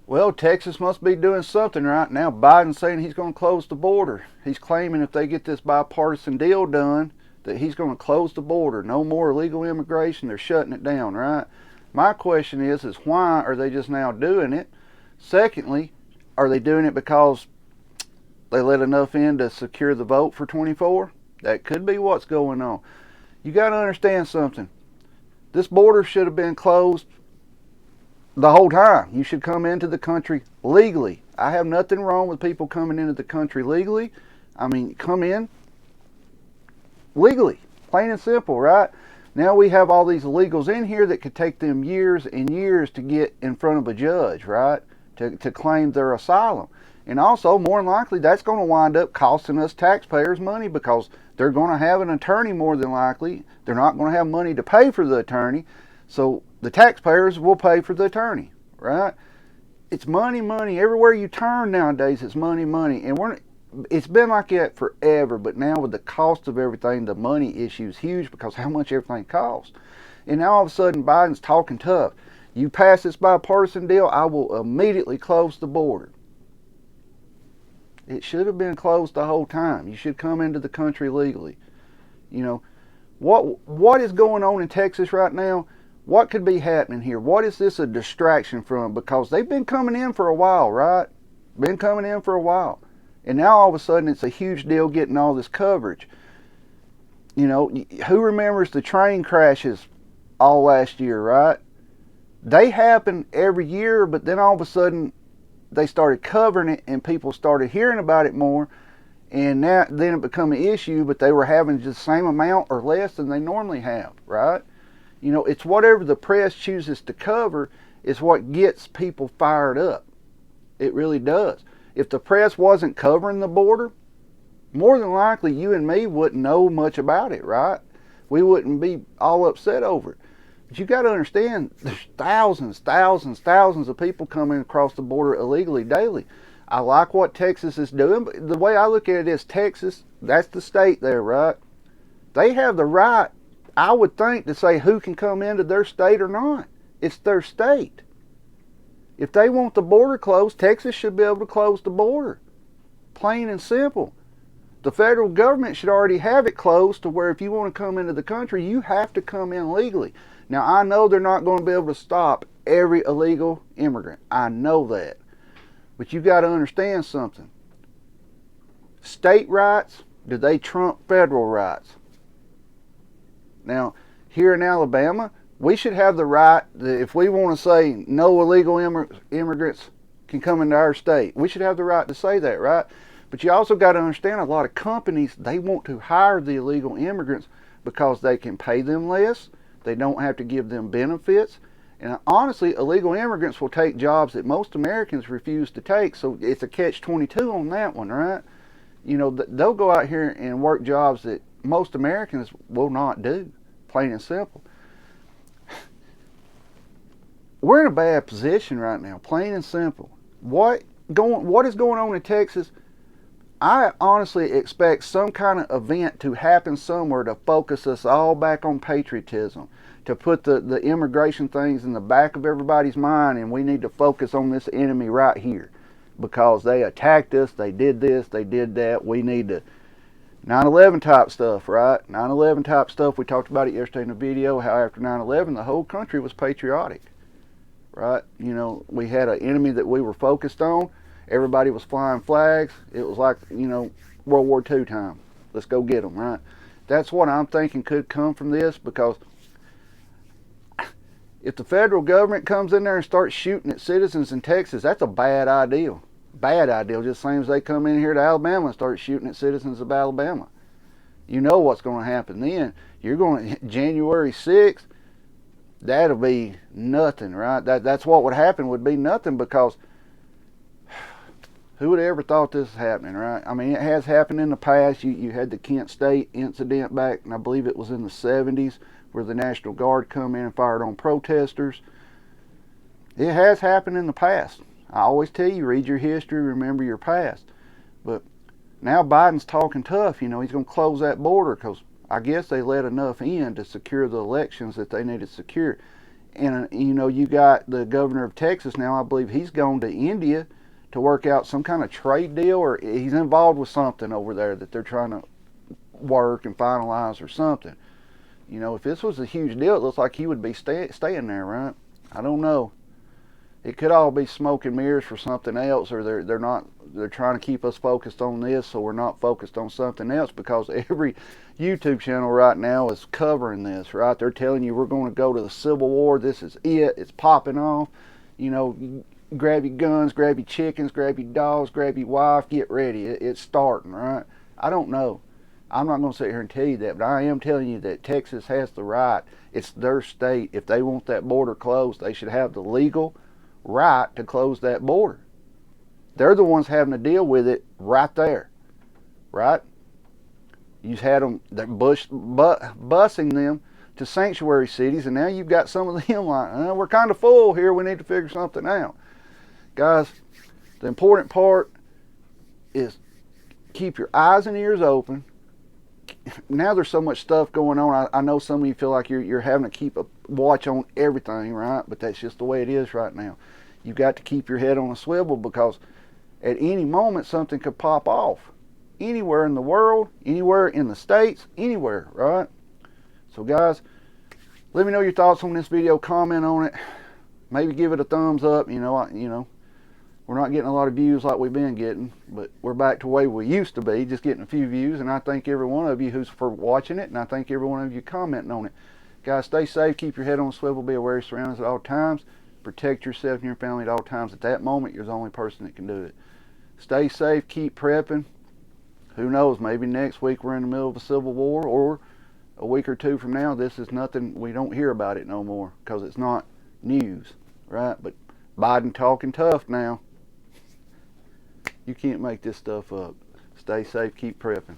Well, Texas must be doing something right now. Biden's saying he's going to close the border. He's claiming if they get this bipartisan deal done, that he's going to close the border. No more illegal immigration. They're shutting it down, right? My question is why are they just now doing it? Secondly, are they doing it because they let enough in to secure the vote for 24? That could be what's going on. You got to understand something. This border should have been closed the whole time. You should come into the country legally. I have nothing wrong with people coming into the country legally. I mean, come in legally, plain and simple, right? Now we have all these illegals in here that could take them years and years to get in front of a judge, right? To claim their asylum. And also, more than likely, that's going to wind up costing us taxpayers money because they're going to have an attorney more than likely. They're not going to have money to pay for the attorney. So the taxpayers will pay for the attorney, right? It's money, money. Everywhere you turn nowadays, it's money, money. And it's been like that forever, but now with the cost of everything, the money issue is huge because how much everything costs. And now all of a sudden, Biden's talking tough. You pass this bipartisan deal, I will immediately close the border. It should have been closed the whole time. You should come into the country legally. You know, what is going on in Texas right now? What could be happening here? What is this a distraction from? Because they've been coming in for a while, right? Been coming in for a while. And now all of a sudden it's a huge deal getting all this coverage. You know, who remembers the train crashes all last year, right? They happen every year, but then all of a sudden they started covering it and people started hearing about it more, and then it became an issue, but they were having just the same amount or less than they normally have, right? You know, it's whatever the press chooses to cover is what gets people fired up. It really does. If the press wasn't covering the border, more than likely you and me wouldn't know much about it, right? We wouldn't be all upset over it. But you got to understand, there's thousands of people coming across the border illegally daily. I like what Texas is doing, but the way I look at it is Texas, that's the state there, right? They have the right, I would think, to say who can come into their state or not. It's their state. If they want the border closed, Texas should be able to close the border. Plain and simple. The federal government should already have it closed to where if you want to come into the country, you have to come in legally. Now, I know they're not going to be able to stop every illegal immigrant. I know that. But you got to understand something. State rights, do they trump federal rights? Now, here in Alabama, we should have the right that if we want to say no illegal immigrants can come into our state, we should have the right to say that, right? But you also got to understand a lot of companies, they want to hire the illegal immigrants because they can pay them less. They don't have to give them benefits. And honestly, illegal immigrants will take jobs that most Americans refuse to take. So it's a catch-22 on that one, right? You know, they'll go out here and work jobs that most Americans will not do, plain and simple. We're in a bad position right now, plain and simple. What is going on in Texas? I honestly expect some kind of event to happen somewhere to focus us all back on patriotism, to put the immigration things in the back of everybody's mind, and we need to focus on this enemy right here because they attacked us, they did this, they did that. We need to 9/11 type stuff, right? 9/11 type stuff. We talked about it yesterday in the video, how after 9/11 the whole country was patriotic, right? You know, we had an enemy that we were focused on. Everybody was flying flags. It was like, you know, World War II time. Let's go get them, right? That's what I'm thinking could come from this, because if the federal government comes in there and starts shooting at citizens in Texas, that's a bad idea. Bad idea, just same as they come in here to Alabama and start shooting at citizens of Alabama. You know what's going to happen then. You're going to, January 6th, that'll be nothing, right? That's what would happen, would be nothing, because who would have ever thought this was happening, right? I mean, it has happened in the past. You had the Kent State incident back, and I believe it was in the 70s, where the National Guard come in and fired on protesters. It has happened in the past. I always tell you, read your history, remember your past. But now Biden's talking tough. You know, he's going to close that border because I guess they let enough in to secure the elections that they need to secure. And you know, you got the governor of Texas now. I believe he's gone to India to work out some kind of trade deal, or he's involved with something over there that they're trying to work and finalize or something. You know, if this was a huge deal, it looks like he would be staying there, right? I don't know. It could all be smoke and mirrors for something else, or they're trying to keep us focused on this so we're not focused on something else, because every YouTube channel right now is covering this, right? They're telling you we're going to go to the Civil War. This is it. It's popping off. You know, grab your guns, grab your chickens, grab your dogs, grab your wife, get ready. It's starting, right? I don't know. I'm not going to sit here and tell you that, but I am telling you that Texas has the right. It's their state. If they want that border closed, they should have the legal right to close that border. They're the ones having to deal with it right there, right? You've had them, they're busing them to sanctuary cities, and now you've got some of them like, we're kind of full here, we need to figure something out. Guys, the important part is keep your eyes and ears open. Now there's so much stuff going on. I know some of you feel like you're having to keep a watch on everything, right? But that's just the way it is right now. You've got to keep your head on a swivel, because at any moment something could pop off. Anywhere in the world, anywhere in the States, anywhere, right? So guys, let me know your thoughts on this video. Comment on it. Maybe give it a thumbs up. You know, we're not getting a lot of views like we've been getting, but we're back to the way we used to be, just getting a few views. And I thank every one of you who's for watching it, and I thank every one of you commenting on it. Guys, stay safe, keep your head on a swivel, be aware of your surroundings at all times, protect yourself and your family at all times. At that moment, you're the only person that can do it. Stay safe, keep prepping. Who knows, maybe next week we're in the middle of a civil war, or a week or two from now, this is nothing, we don't hear about it no more, because it's not news, right? But Biden talking tough now. You can't make this stuff up. Stay safe, keep prepping.